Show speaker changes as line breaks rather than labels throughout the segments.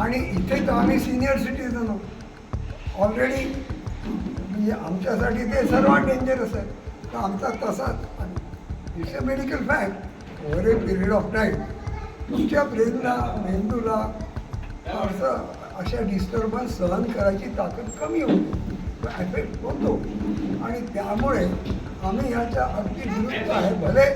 आणि इथे तर आम्ही सिनियर सिटीजन आहोत ऑलरेडी, म्हणजे आमच्यासाठी ते सर्वात डेंजरस आहे. तर आमचा तसाच it's a medical fact over a period of time तुमच्या ब्रेनला मेंदूला असं अशा डिस्टर्बन्स सहन करायची ताकद कमी होते, ॲफेक्ट होतो. आणि त्यामुळे आम्ही ह्याच्या अगदी विरुद्ध आहे. भले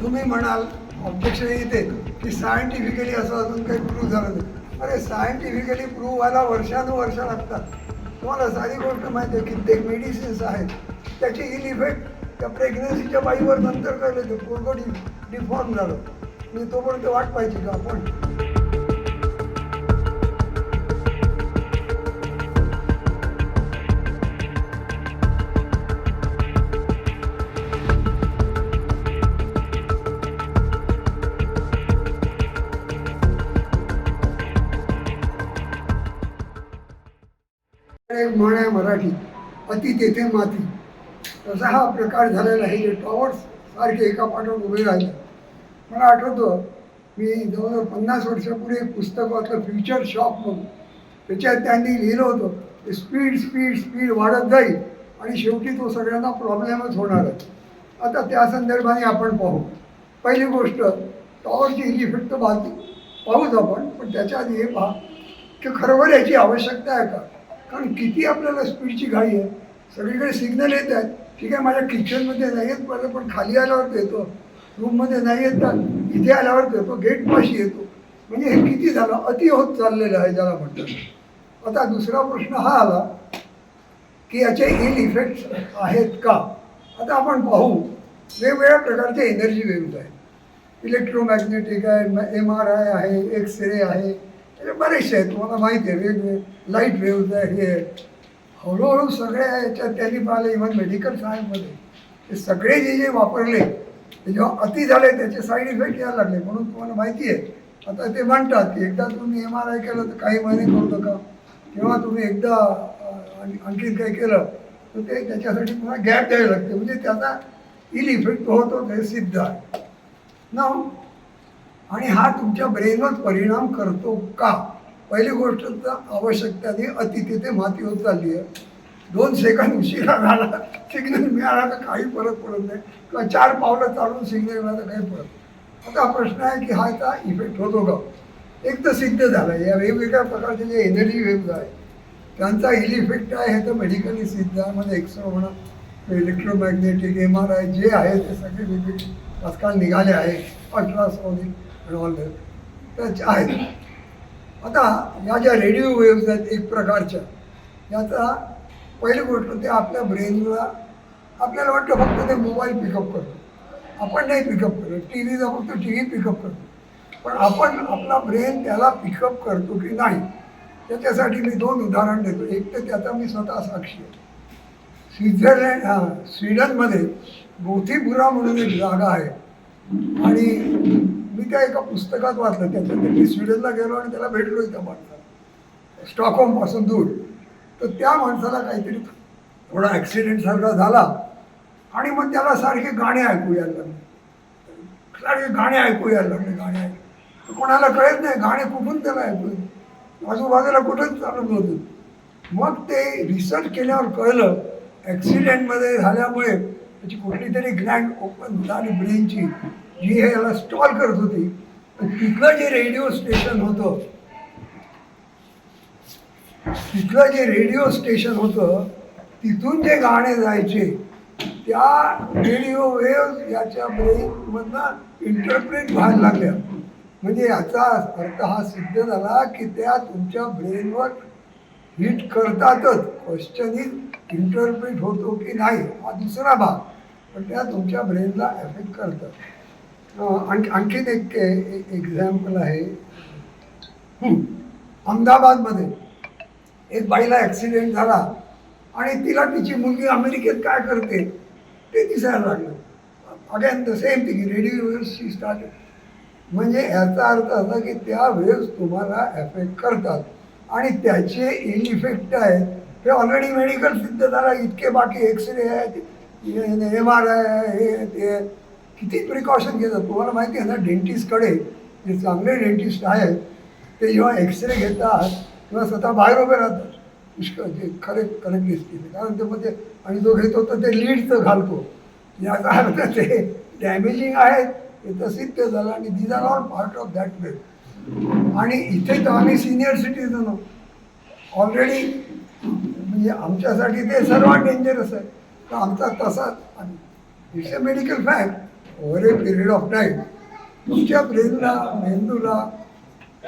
तुम्ही म्हणाल ऑब्जेक्शन येते की सायंटिफिकली असं अजून काही प्रूव्ह झालं नाही. अरे सायंटिफिकली प्रूव्ह व्हायला वर्षानुवर्ष लागतात. तुम्हाला साधी गोष्ट माहिती आहे, कित्येक मेडिसिन्स आहेत त्याचे इल इफेक्ट त्या प्रेग्नन्सीच्या बाईवर नंतर कळले, ते पोरगं डिफॉर्म झालं. मी तोपर्यंत वाट पाहिजे का आपण? एक म्हण आहे मराठी, अति तेथे माती. तसा हा प्रकार झालेला आहे. जे टॉवर्स सारखे एका पाठोपाठ उभे राहिले. मला आठवतं मी जवळजवळ 50 वर्षापूर्वी एक पुस्तक वाचलं, फ्युचर शॉक म्हणून. त्याच्यात त्यांनी लिहिलं होतं की स्पीड स्पीड स्पीड वाढत जाईल आणि शेवटी तो सगळ्यांना प्रॉब्लेमच होणार आहे. आता त्या संदर्भाने आपण पाहू. पहिली गोष्ट, टॉवरची इफेक्ट पाहूच आपण, पण त्याच्या आधी हे पहा की खरोखर याची आवश्यकता आहे का? कारण किती आपल्याला स्पीडची घाई आहे. सगळीकडे सिग्नल येत आहेत, ठीक आहे, माझ्या किचनमध्ये नाही येत पडलं, पण खाली आल्यावर येतो, रूममध्ये नाही येतात, इथे आल्यावर येतो, गेटपाशी येतो. म्हणजे हे किती झालं, अति होत चाललेलं आहे ज्याला म्हणतात. आता दुसरा प्रश्न हा आला की याचे इल इफेक्ट्स आहेत का? आता आपण पाहू. वेगवेगळ्या प्रकारचे एनर्जी वेव्ज आहेत. इलेक्ट्रोमॅग्नेटिक आहे, MRI आहे, एक्स-रे आहे, बरेचसे आहेत, तुम्हाला माहिती आहे. वेगवेगळे लाईट वेव्ज आहे, हे हळूहळू सगळ्या याच्यात त्यांनी पाहिलं. इव्हन मेडिकल सायन्समध्ये हे सगळे जे वापरले ते जेव्हा अति झाले त्याचे साईड इफेक्ट यायला लागले. म्हणून तुम्हाला माहिती आहे, आता ते म्हणतात की एकदा तुम्ही MRI केलं तर काही महिने करू नका, किंवा तुम्ही एकदा आणखीन काही केलं तर ते त्याच्यासाठी तुम्हाला गॅप द्यावी लागते. म्हणजे त्याचा इल इफेक्ट होतो, ते सिद्ध आहे ना. आणि हा तुमच्या ब्रेनवर परिणाम करतो का? पहिली गोष्ट तर आवश्यकताने अति तेथे माती होत चालली आहे. 2 सेकंद उशिरा झाला सिग्नल मिळाला तर काही फरक पडत नाही, किंवा 4 पावलं चालून सिग्नल मिळाला तर काही फरक. आता प्रश्न आहे की हा याचा इफेक्ट होतो का? एक तर सिद्ध झालं, या वेगवेगळ्या प्रकारचे जे एनर्जी वेव्ज आहेत त्यांचा इल इफेक्ट आहे हे तर मेडिकली सिद्ध आहे. म्हणजे एक्सरे म्हणा, इलेक्ट्रोमॅग्नेटिक, MRI जे आहे ते सगळे वेगवेगळे आजकाल निघाले आहे, अल्ट्रासॉनिक ऑल त्याचे आहेत. आता या ज्या रेडिओ वेव्ज आहेत एक प्रकारच्या, याचा पहिली गोष्ट ते आपल्या ब्रेनला, आपल्याला वाटतं फक्त ते मोबाईल पिकअप करतो, आपण नाही पिकअप करतो. TV फक्त TV पिकअप करतो, पण आपण आपला ब्रेन त्याला पिकअप करतो की नाही त्याच्यासाठी मी 2 उदाहरण देतो. एक तर त्याचा मी स्वतः साक्षी आहे. स्वीडनमध्ये गोथीपुरा म्हणून एक जागा आहे, आणि मी त्या एका पुस्तकात वाचलं. त्याच्यात मी स्वीडनला गेलो आणि त्याला भेटलो त्या माणसाला, स्टॉकहोमपासून दूर. तर त्या माणसाला काहीतरी थोडा ॲक्सिडेंट सारखा झाला, आणि मग त्याला सारखे गाणे ऐकू यायला लागले, सारखे गाणे ऐकू यायला लागले, गाणे ऐकू. कोणाला कळत नाही गाणे कुठून त्याला ऐकू, आजूबाजूला कुठंच चालू नव्हतं. मग ते रिसर्च केल्यावर कळलं ॲक्सिडेंटमध्ये झाल्यामुळे त्याची कुठली तरी ग्लँड ओपन झाली ब्रेनची, जी हे याला स्टॉल करत होती. तिथलं जे रेडिओ स्टेशन होतं, तिथून जे गाणे जायचे त्या रेडिओ वेव्ह याच्या ब्रेनमधनं इंटरप्रेट व्हायला लागल्या. म्हणजे याचा अर्थ हा सिद्ध झाला की त्या तुमच्या ब्रेनवर हिट करतातच. क्वेश्चन इज इंटरप्रेट होतो की नाही हा दुसरा भाग, पण त्या तुमच्या ब्रेनला एफेक्ट करतात. आणखीन एक एक्झाम्पल आहे. अहमदाबादमध्ये एक बाईला ॲक्सिडेंट झाला, आणि तिला तिची मुलगी अमेरिकेत काय करते ते दिसायला लागलं. Again the same thing, radio waves she started. म्हणजे याचा अर्थ असा की त्या वेव्स तुम्हाला एफेक्ट करतात, आणि त्याचे इल इफेक्ट आहेत हे ऑलरेडी मेडिकल सिद्ध झाला. इतके बाकी एक्सरे आहेत, MRI आहे, हे ते किती प्रिकॉशन घेतात. तुम्हाला माहिती आहे ना, डेंटिस्टकडे जे चांगले डेंटिस्ट आहेत ते जेव्हा एक्सरे घेतात तेव्हा स्वतः बाहेर उभे राहतात पुष्कळ जे करेक्ट दिसते कारण ते मग ते आणि जो घेतो तर ते लीडचं घालतो याचा अर्थ ते डॅमेजिंग आहेत ते तसेच ते झालं आणि these are all part of that way. आणि इथे तर आम्ही सिनियर सिटीजन ऑलरेडी म्हणजे आमच्यासाठी ते सर्वात डेंजरस आहे. तर आमचा तसाच it's a medical fact over a period of time तुमच्या ब्रेनला मेंदूला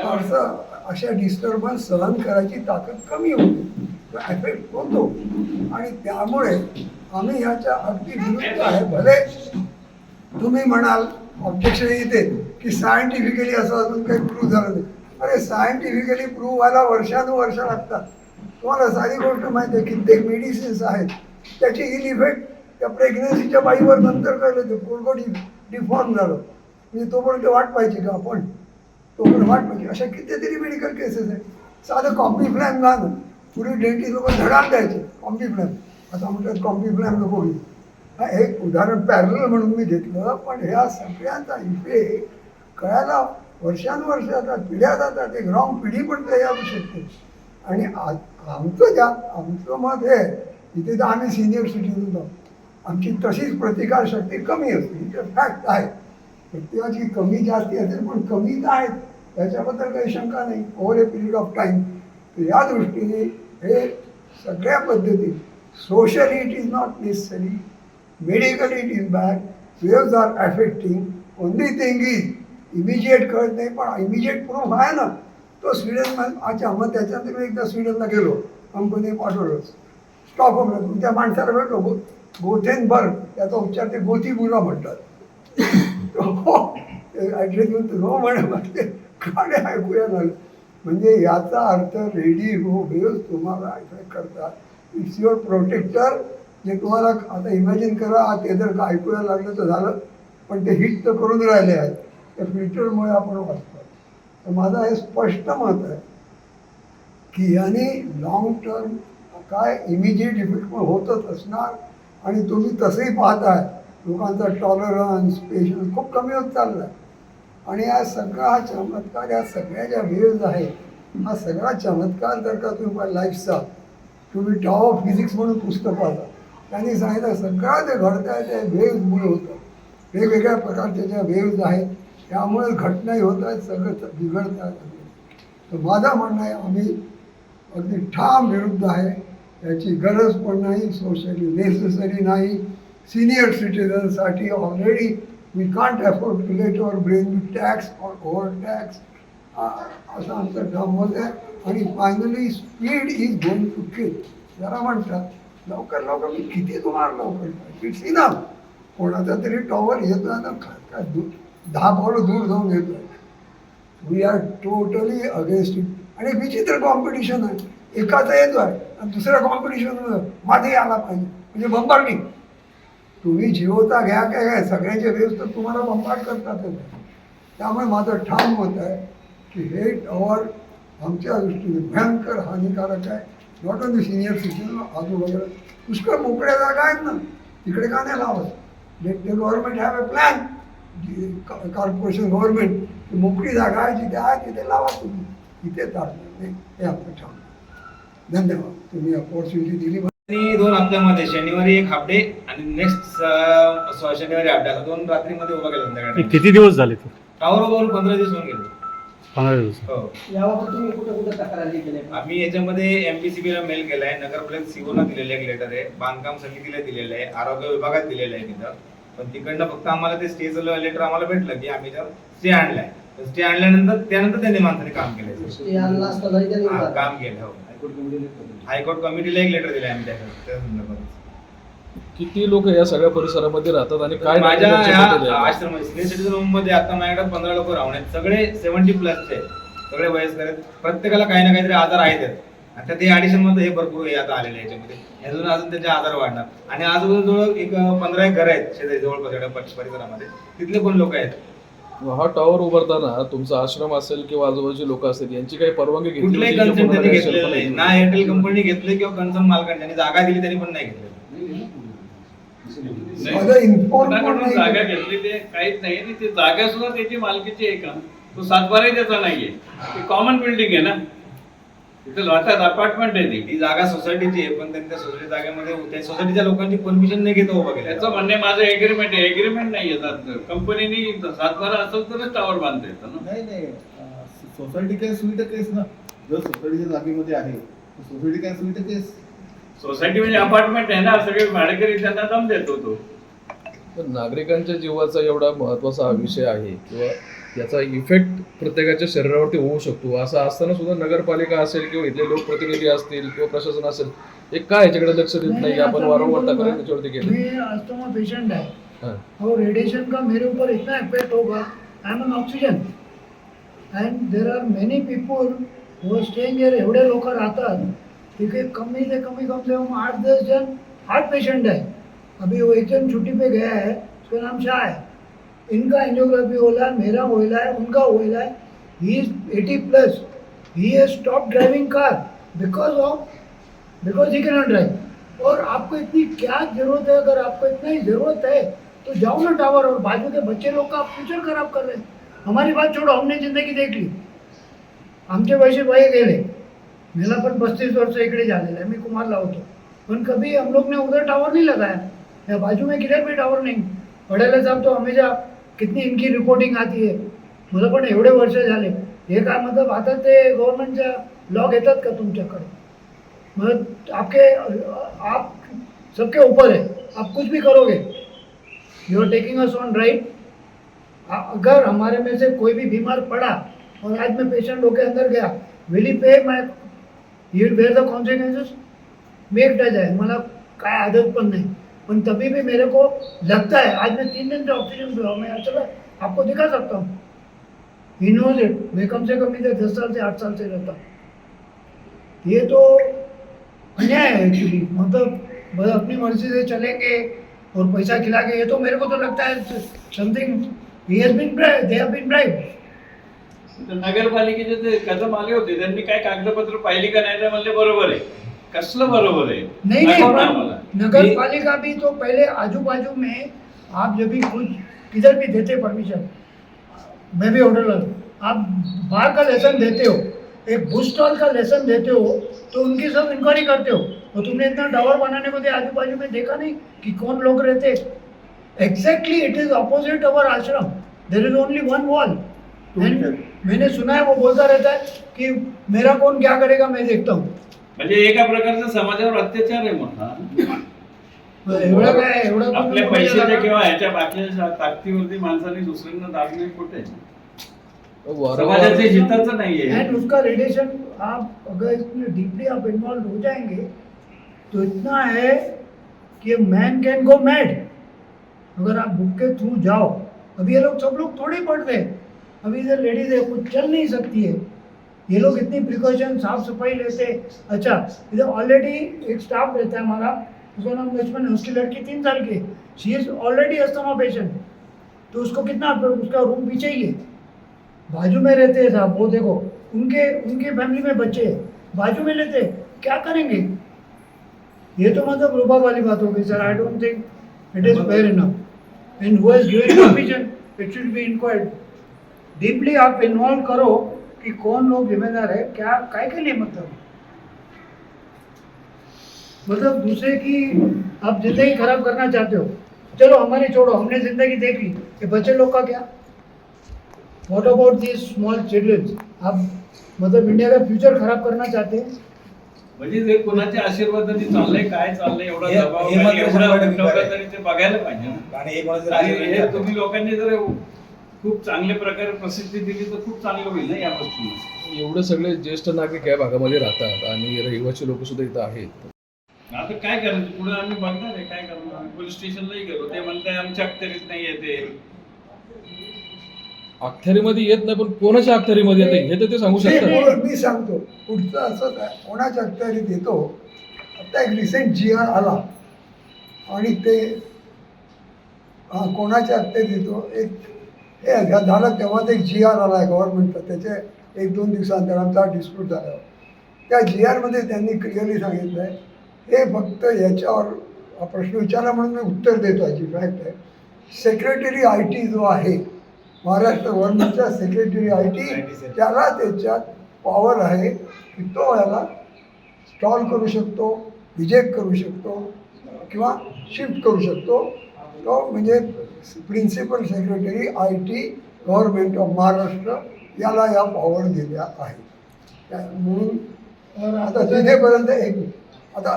असं अशा डिस्टर्बन्स सहन करायची ताकद कमी होते ॲफेक्ट होतो आणि त्यामुळे आम्ही ह्याच्या अगदी विरुद्ध आहे. भले तुम्ही म्हणाल ऑब्जेक्शन येते की सायंटिफिकली असं अजून काही प्रूव्ह झालं नाही. अरे सायंटिफिकली प्रूव्ह व्हायला वर्षानुवर्ष लागतात. तुम्हाला सारी गोष्ट माहिती आहे कित्येक मेडिसिन्स आहेत त्याची इल इफेक्ट त्या प्रेग्नन्सीच्या बाईवर नंतर कळलं ते पोरगं डिफॉर्म झालं म्हणजे तोपर्यंत वाट पाहिजे का आपण तोपर्यंत वाट पाहिजे. अशा कितीतरी मेडिकल केसेस आहेत. साधं कॉम्पीफ्लॅम झालं पूर्वी डेंटिस्ट लोक धडाल द्यायचे कॉम्पीफ्लॅम आता म्हणतात कॉम्पीफ्लॅम नको घेऊ. हा एक उदाहरण पॅरल म्हणून मी घेतलं पण ह्या सगळ्यांचा इफेक्ट कळायला वर्षानुवर्ष जातात पिढ्या जातात एक रॉंग पिढी पण तयार होऊ शकते. आणि आमचं मत आहे इथे तर आम्ही सिनियर सिटीजन आहोत आमची तशीच प्रतिकारशक्ती कमी असते इथे फॅक्ट आहे. प्रत्येकाची कमी जास्ती असेल पण कमी तर आहेत त्याच्याबद्दल काही शंका नाही over a period of time. तर या दृष्टीने हे सगळ्या पद्धती socially it is not necessary medically it is bad waves are affecting only thing is immediate कळत नाही पण इमिजिएट प्रूफ आहे ना तो स्वीडन अच्छा मग त्याच्यानंतर मी एकदा स्वीडनला गेलो कंपनी पाठवलं स्टॉकहोमला तुमच्या माणसाला भेटलो गोथेनबर्ग त्याचा उच्चार ते गोथीबुरा म्हणतात. ॲड्रेस म्हणतो हो म्हणे काढे ऐकूया झालं म्हणजे याचा अर्थ रेडी हो वेव्ज तुम्हाला इफेक्ट करतात इट्स युअर प्रोटेक्टर जे तुम्हाला आता इमॅजिन करा ते जर का ऐकूया लागलं तर झालं पण ते हिट तर करून राहिले आहेत त्या फिल्टरमुळे आपण वाचतो. तर माझं हे स्पष्ट मत आहे की याने लॉंग टर्म काय इमिजिएट इफेक्ट पण होतच असणार आणि तुम्ही तसंही पाहताय लोकांचा टॉलरन्स पेशन्स खूप कमी होत चालला आहे. आणि हा सगळा हा चमत्कार या सगळ्या ज्या वेव्ज आहेत हा सगळा चमत्कार जर का तुम्ही लाईफचा तुम्ही टॉप ऑफ फिजिक्स म्हणून पुस्तक पाहता त्यांनी सांगितलं सगळं जे घडतं आहे त्या वेव्जमुळे होतं. वेगवेगळ्या प्रकारच्या ज्या वेव्ज आहेत त्यामुळे घटनाही होत आहेत सगळं बिघडत आहे. तर माझं म्हणणं आहे आम्ही अगदी ठाम विरुद्ध आहे याची गरज पण नाही सोशली नेसेसरी नाही. सिनियर सिटीजनसाठी already we can't afford to let our brain with tax or over tax असं आमचं ठाम मत आहे. आणि finally speed is going to kill जरा म्हणतात लवकर लवकर मी किती तुम्हाला लवकर इट्स इनफ. कोणाचा तरी टॉवर येतो ना काय 10 पावलं दूर जाऊन येतो आहे. We are totally against it. आणि विचित्र कॉम्पिटिशन आहे एकाचा येतो आहे आणि दुसऱ्या कॉम्पिटिशनमध्ये माझे आला पाहिजे म्हणजे बंबार्डिंग. तुम्ही जिओचा घ्या काय सगळ्यांचे वेव्स तर तुम्हाला बंबार्ड करतातच. त्यामुळे माझं ठाम मत आहे की हे टॉवर आमच्या दृष्टीने भयंकर हानिकारक आहे. नॉट ओनली सिनियर सिटीजन आजूबाजूला पुष्कळ मोकळ्या जागा आहेत ना तिकडे का नाही लावत. Let the government have a plan corporation government मोकळी जागा आहे जिथे आहे तिथे लावा तुम्ही इथे चालणार नाही हे आपलं ठाम. धन्यवाद तुम्ही अपॉर्च्युनिटी दिली.
2 हप्त्यामध्ये शनिवारी एक हाफ डे आणि नेक्स्ट शनिवारी हाफ डे 2 रात्रीमध्ये उभा केला संध्याकाळी.
किती दिवस झाले तू
टावर 15 दिवस होऊन गेले.
15 दिवस.
हो
याबाबत तुम्ही कुठे तक्रारी केल्या?
आम्ही याच्यामध्ये एमपीसीबीला मेल केलाय नगरपालिका सीओना दिलेलं एक लेटर आहे बांधकाम समितीला दिलेलं आहे आरोग्य विभागात दिलेलं आहे तिथं. पण तिकडनं फक्त आम्हाला ते स्टेचं लेटर आम्हाला भेटलं की आम्ही स्टे आणलाय. स्टे आणल्यानंतर त्यानंतर त्यांनी माणसाने काम केलं
स्टे आणला असता तरी त्यांनी
काम केलं. हो हायकोर्ट कमिटीला एक लेटर दिलं आम्ही त्या संदर्भात.
किती लोक या सगळ्या परिसरामध्ये राहतात आणि काय
माझ्या आश्रम सिनियर सिटीजन होम मध्ये आता माझ्याकडे 15 लोक राहून आहेत. सगळे 70+ आहेत सगळे वयस्कर आहेत. प्रत्येकाला काही ना काहीतरी आजार आहेत. आता ते ॲडिशन मध्ये हे भरपूर आता आलेले आहे याच्यामध्ये अजून त्याचे आजार वाढणार. आणि आजूबाजूजवळ एक 15 घर आहेत शेजारी जवळपास परिसरामध्ये तिथले पण लोक आहेत.
हा टॉवर उभारताना तुमचा आश्रम असेल किंवा आजूबाजूचे लोक असेल यांची काही परवानगी घेतली
कुठल्याही कन्सर्न त्यांनी घेतलेलं नाही. ना एअरटेल कंपनी घेतले किंवा कन्सर्न मालकांनी त्यांनी जागा दिली त्यांनी पण नाही घेतलेलं.
जागा घेतली ते काहीच नाही. ती जागा सुद्धा त्याची मालकीची आहे का? तो सातबाराही त्याचा नाहीये, ती कॉमन बिल्डिंग आहे ना, तिथे राहतात, अपार्टमेंट आहे ती.
ती जागा सोसायटीची आहे, पण त्यांच्या सोसायटी जागेमध्ये त्या सोसायटीच्या लोकांची परमिशन नाही घेता उभा केलं.
त्याचं म्हणणे माझं एग्रीमेंट आहे, एग्रीमेंट नाही येतात. कंपनीने सातबारा असेल तरच टावर बांधता येतं ना.
नाही सोसायटी केस विथ केस ना, जर सोसायटीच्या जागेमध्ये आहे society case with case.
Society म्हणजे अपार्टमेंट आहे ना, सगळे भाडेकरी त्यांना दम देतो तो.
तर नागरिकांच्या जीवाचा एवढा महत्वाचा हा विषय आहे किंवा याचा इफेक्ट प्रत्येकाच्या शरीरावरती होऊ शकतो, असं असताना सुद्धा नगरपालिका असेल किंवा इथले लोकप्रतिनिधी असतील किंवा प्रशासन असेल, हे काय याच्याकडे लक्ष देत नाही. आपण वारंवार तक्रार त्याच्यावरती केली.
मैं अस्थमा पेशेंट है
हाँ.
और रेडिएशन का मेरे ऊपर इतना इफेक्ट होगा. I am on oxygen and there are many people वो स्टेइंग हियर. एवढे लोक राहतात तिथे कमी से कम 8-10 जन हार्ट पेशेंट है. अभी वो एक जन छुट्टी पे गया है, उसका नाम शाह है. इनका एंजियोग्राफी होला है, मेरा होला है, उनका होला है. He is 80+. He has stop driving car because he cannot drive. और आपको इतनी क्या जरूरत है? अगर आपको इतना ही जरूरत है तो जाओ ना टावर. और बाजू के बच्चे लोग का फ्यूचर खराब कर रहे हैं. हमारी बात छोड़ो, हमने जिंदगी देख ली. आमचे पैसे बाई गेले. मला पण 35 वर्ष इकडे झालेलं आहे. मी कुमारला होतो, पण कभी हम लोग ने उधर टावर नहीं लगाया. या बाजू में किधर भी टावर नहीं. पडायला साहब तो हमेशा कितनी इनकी रिपोर्टिंग आती है. मला पण एवढे वर्ष झाले. हे काय मतलब आता ते गव्हर्नमेंटच्या लॉ घेतात का तुमच्याकडे? मतलब आप सबके ऊपर है, आप कुछ भी करोगे. You are taking us on right. अगर हमारे में से कोई भी बीमार पड़ा और आज मैं पेशेंट होकर अंदर गया, will he pay my, he will bear the consequences. मी एकटा जाए, मला काय आदत पण नहीं, पण तभी भी मेरे को लगता है. आज मैं 3 दिन से ऑक्सीजन पे हूँ. मैं चलो आपको दिखा सकता हूँ. He knows it. मैं कम से कम इधर 10 साल से 8 साल से रहता हूँ. ये तो अन्याय है एक्चुअली. मतलब बस अपनी मर्जी से चलेंगे और पैसा खिला के, ये तो मेरे को तो लगता है something they have been bribed.
तर नगरपालिकेचे ते कदम आले होते, त्यांनी काय कागदपत्र पाहिली का नाही, ते म्हणले बरोबर आहे. कसलं बरोबर आहे?
नहीं
दाखव ना
नहीं,
आम्हाला.
नगर पालिका भी तो पहले आजू बाजू में आप जब भी कुछ किधर भी देते परमिशन, मैं भी ऑर्डर लगा, आप बाहर का लेसन देते हो, एक बुक स्टॉल का लेसन देते हो, तो उनकी सब इंक्वायरी करते हो. और तुमने इतना टावर बनाने को दिया, आजू बाजू में देखा नहीं कि कौन लोग रहते. Exactly it is opposite our ashram. There is only one wall. मैंने सुना है वो बोलता रहता है कि मेरा कौन क्या करेगा, मैं देखता हूँ.
म्हणजे एका प्रकारचा समाजावर अत्याचार आहे मोठा.
एवढं काय, एवढं
आपल्या पैशाच्या किंवा ह्याच्या बाकीच्या ताकदीवरती माणसाने दुसऱ्यांना दाबणे कुठे? समाजाच्या हिताचं नाहीये.
एंड उसका रेडिएशन, आप अगर इसमें डीपली आप इन्वॉल्व हो जाएंगे तो इतना है कि मैन कैन गो मैड. अगर आप बुक के थ्रू जाओ, अभी ये लोग सब लोग थोड़े पढ़ते हैं. अभी इधर लेडीज है, कुछ चल नहीं सकती है. ये लोग इतनी प्रिकॉशन, साफ सफाई लेते. अच्छा, इधर ऑलरेडी एक स्टाफ रहता है हमारा, उसका नाम लक्ष्मण है. उसकी लड़की 3 साल की है. शी इज ऑलरेडी अस्थमा पेशेंट. तो उसको कितना, उसका रूम पीछे ही है. बाजू में रहते हैं साहब, वो देखो उनके फैमिली में बच्चे हैं, बाजू में लेते हैं. क्या करेंगे? ये तो मतलब रूबा वाली बात हो गई sir. I don't think it is fair enough. End who has given permission, it should be inquired. Deeply आप इन्वॉल्व करो कि कौन लोग जिम्मेदार है, क्या काय के लिए. मतलब दूसरे की आप जिंदगी खराब करना चाहते हो. चलो हमारी छोड़ो, हमने जिंदगी देख ली. ये बच्चे लोग का क्या? What about these small children? आप मतलब इंडिया का फ्यूचर खराब करना चाहते हैं.
म्हणजे ते कोणाच्या आशीर्वादाने चाललंय, काय चाललंय, एवढा
हे-
दबाव
हे मात्र
एवढा
100%
उठवला
खरं आहे.
तरी ते बघायला पाहिजे ना.
आणि हे कोणाचं
आणि
राजकारण
हे
नाही.
तुम्ही लोकांनी जर खूप चांगल्या प्रकारे प्रसिद्धी दिली तर खूप चांगलं होईल ना या गोष्टीला.
एवढे सगळे ज्येष्ठ नागरिक या भागामध्ये राहतात आणि रहिवासी लोक सुद्धा इथं आहेत.
आता काय करायचं पुढे आम्ही बघणार आहे काय करणार. आम्ही पोलीस स्टेशनलाही गेलो, ते म्हणताय आमच्या अखत्यारीत नाही येते.
अखत्यारीमध्ये येत नाही, पण कोणाच्या अखत्यारीमध्ये येते हे तर ते सांगू शकतात.
मी सांगतो पुढचं असंच आहे. कोणाच्या अखत्यारीत येतो. आता एक रिसेंट GR आला आणि ते कोणाच्या अखत्यारीत येतो. एक हे झालं तेव्हाच एक GR आला आहे गव्हर्नमेंटचा. त्याचे 1-2 दिवसानंतर आमचा डिस्प्यूट झाला. त्या GRमध्ये त्यांनी क्लिअरली सांगितलं आहे, हे फक्त याच्यावर हा प्रश्न विचारला म्हणून मी उत्तर देतो. याची फॅक्ट आहे, सेक्रेटरी IT जो आहे महाराष्ट्र गव्हर्नमेंटचा सेक्रेटरी आय टी, त्याला त्याच्यात पॉवर आहे की तो याला स्टॉल करू शकतो, रिजेक्ट करू शकतो किंवा शिफ्ट करू शकतो. तो म्हणजे principal secretary I T government of Maharashtra याला या पॉवर दिल्या आहे. म्हणून आता तिथेपर्यंत आता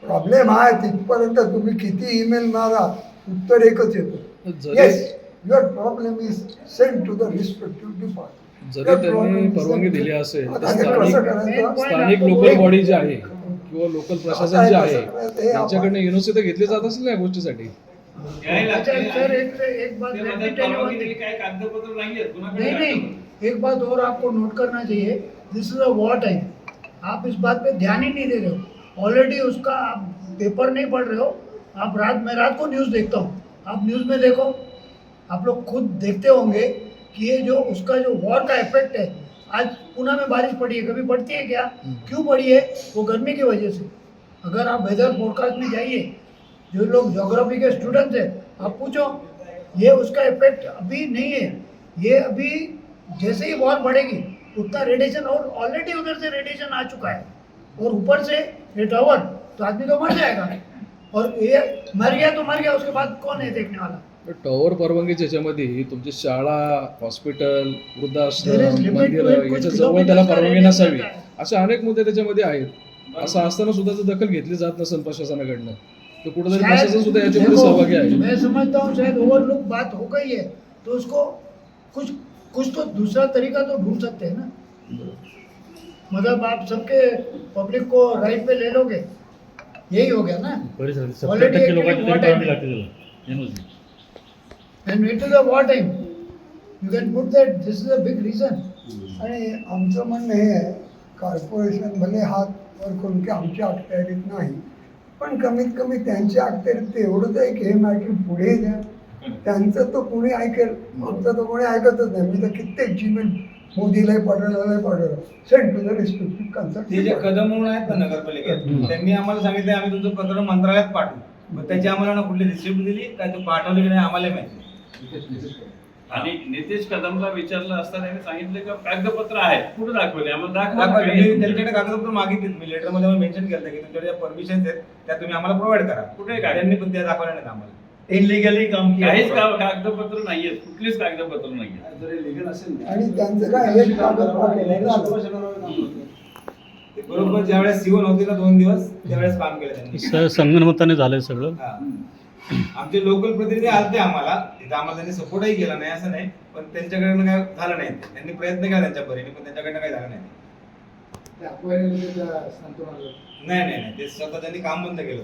प्रॉब्लेम आहे तिथपर्यंत तुम्ही किती ईमेल मारा उत्तर एकच येतं.
जरी-
yes, your problem is send to the respective department.
जरी त्यांनी परवानगी दिली असेल तर
आता हे कसं करायचं?
स्थानिक लोकल बॉडी जे आहे किंवा लोकल प्रशासन जे आहे त्यांच्याकडनं एनओसी तर घेतली जात असेल ना या गोष्टीसाठी.
घ्यायला लागते.
सर एक बात
ते
मैं
म्हणतात
भी tell you
परवानगी
one
दिली
thing.
काय कागदपत्र नाहीये कुणाकडे
नहीं
कागदपत्र?
नहीं, एक बात और आपको नोट करना चाहिए, दिस इज अ वॉर टाइम. आप इस बात पे ध्यान ही नहीं दे रहे हो. ऑलरेडी उसका आप पेपर नहीं पढ़ रहे हो. आप मैं रात को न्यूज़ देखता हूँ, आप न्यूज़ में देखो, आप लोग खुद देखते होंगे कि ये जो उसका जो वॉर का इफेक्ट है. आज पुणे में बारिश पड़ी है, कभी पड़ती है क्या? क्यों पड़ी है? वो गर्मी की वजह से. अगर आप वेदर फोरकास्ट में जाइए, जो लोग ज्योग्राफी के स्टूडेंट्स हैं, आप पूछो, ये उसका इफेक्ट अभी नहीं है. ये अभी जैसे ही वॉर बढ़ेगी उतना रेडिएशन, और ऑलरेडी उधर से रेडिएशन आ चुका है, और ऊपर से ये टावर, तो आदमी तो मर जाएगा. और ये मर गया तो मर गया, उसके बाद कौन है देखने वाला?
टॉवर परवानगीच्या ह्याच्यामध्ये तुमची शाळा, हॉस्पिटल,
There
वृद्धाश्रम,
is limit to
मंदिरं
it.
याच्या
कुछ
जवळ त्याला
किलोमीटरचा
परवानगी
radius
नसावी
आहे.
असे अनेक मुद्दे त्याच्यामध्ये आहेत. असं असताना सुद्धा जर दखल घेतली जात नसेल प्रशासनाकडनं तर कुठेतरी प्रशासन सुद्धा याच्यामध्ये
देखो,
सहभागी आहे.
मैं समझता हूँ शायद ओवरलुक बात हो गई है, तो उसको कुछ कुछ तो दूसरा तरीका तो ढूंढ सकते हैं ना. मतलब आप सबके पब्लिक को राइट पे ले लोगे, यही हो गया ना.
परिसरात
Already
70% लोकांची
actually
तरी
what I
परवानगी लागते त्याला NOC.
And it is a war time. You can put that this is a big reason.
आणि आमचं म्हणणं हे आहे, कॉर्पोरेशन भले हात वर करून की आमच्या अखत्यारीत नाही, पण कमीत कमी त्यांच्या अखत्यारीत ते एवढंच आहे की हे मॅटर पुढे द्या. त्यांचं तो कोणी ऐकेल, आमचं तो कोणी ऐकतच नाही. मी तर कित्येक जीमेल मोदीलाही पाठवलं सेंड टू द रिस्पेक्टिव्ह
ते जे
कन्सल्ट.
कदम म्हणून आहेत ना नगरपालिकेत, त्यांनी आम्हाला सांगितलं आम्ही तुमचं पत्र मंत्रालयात पाठवू. मग त्याची आम्हाला ना कुठली रिसिप्ट दिली काय ते पाठवली की नाही आम्हाला माहिती.
आणि नितेश कदमला विचारलं असता त्यांनी सांगितलं की कागदपत्र आहेत, कुठे दाखवले आम्हाला दाखवा.
मी त्यांच्याकडे कागदपत्र मागितली. मी लेटर मध्ये मेन्शन केलं की तुमच्याकडे परमिशन आहेत त्या तुम्ही आम्हाला प्रोव्हाइड करा.
कुठे काय?
त्यांनी पण त्या दाखवल्या नाहीत आम्हाला.
इनलिगली काम काहीच कागदपत्र नाहीयेत, कुठलीच कागदपत्र नाहीये.
आणि त्यांचं काय एक कागद पाठवलं.
ते बरोबर ज्यावेळेस सीओन होते ना 2 दिवस त्यावेळेस काम केलं त्यांनी.
संगनमताने झालंय सगळं.
हा. आमचे लोकल प्रतिनिधी आलते आम्हाला तिथं, आम्हाला त्यांनी सपोर्टही केला नाही असं नाही, पण त्यांच्याकडनं काय झालं नाही. त्यांनी प्रयत्न केला त्यांच्या परीने, पण त्यांच्याकडनं काही झालं नाही. नाही नाही नाही, ते स्वतः त्यांनी काम बंद केलं.